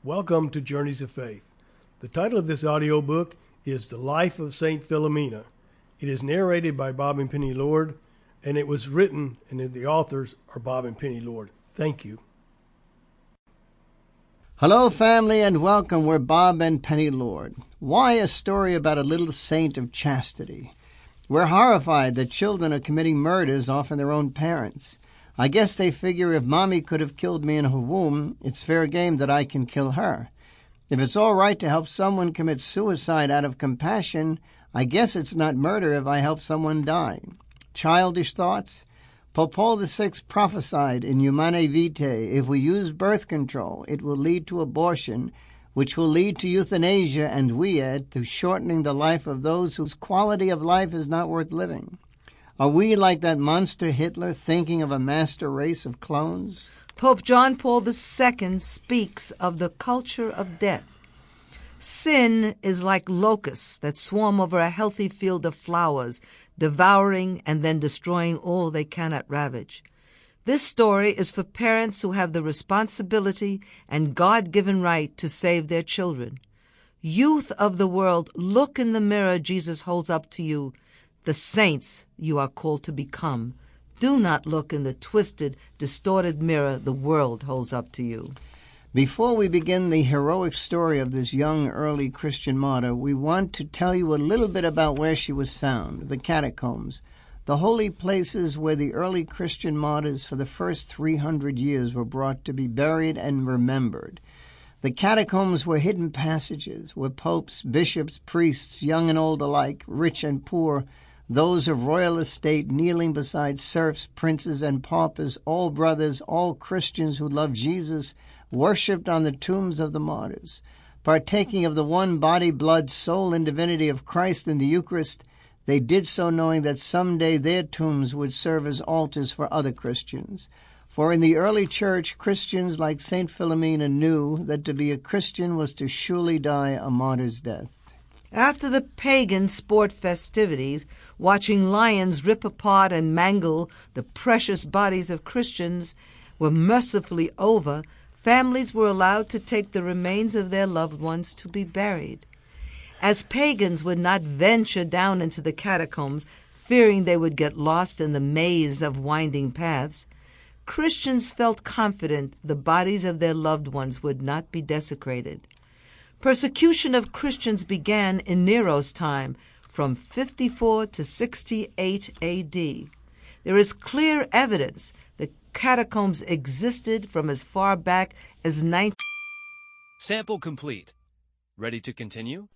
Welcome to Journeys of Faith. The title of this audiobook is The Life of Saint Philomena. It is narrated by Bob and Penny Lord, and it was written, and the authors are Bob and Penny Lord. Thank you. Hello, family, and welcome. We're Bob and Penny Lord. Why a story about a little saint of chastity? We're horrified that children are committing murders, often their own parents. I guess they figure if Mommy could have killed me in her womb, it's fair game that I can kill her. If it's all right to help someone commit suicide out of compassion, I guess it's not murder if I help someone die. Childish thoughts? Pope Paul VI prophesied in Humanae Vitae, if we use birth control, it will lead to abortion, which will lead to euthanasia, and we add, to shortening the life of those whose quality of life is not worth living. Are we like that monster Hitler thinking of a master race of clones? Pope John Paul II speaks of the culture of death. Sin is like locusts that swarm over a healthy field of flowers, devouring and then destroying all they cannot ravage. This story is for parents who have the responsibility and God-given right to save their children. Youth of the world, look in the mirror Jesus holds up to you, the saints you are called to become. Do not look in the twisted, distorted mirror the world holds up to you. Before we begin the heroic story of this young early Christian martyr, we want to tell you a little bit about where she was found, the catacombs, the holy places where the early Christian martyrs for the first 300 years were brought to be buried and remembered. The catacombs were hidden passages where popes, bishops, priests, young and old alike, rich and poor, those of royal estate kneeling beside serfs, princes, and paupers, all brothers, all Christians who loved Jesus, worshipped on the tombs of the martyrs. Partaking of the one body, blood, soul, and divinity of Christ in the Eucharist, they did so knowing that someday their tombs would serve as altars for other Christians. For in the early church, Christians like Saint Philomena knew that to be a Christian was to surely die a martyr's death. After the pagan sport festivities, watching lions rip apart and mangle the precious bodies of Christians were mercifully over, families were allowed to take the remains of their loved ones to be buried. As pagans would not venture down into the catacombs, fearing they would get lost in the maze of winding paths, Christians felt confident the bodies of their loved ones would not be desecrated. Persecution of Christians began in Nero's time, from 54 to 68 A.D. There is clear evidence that catacombs existed from as far back as 19... Sample complete. Ready to continue?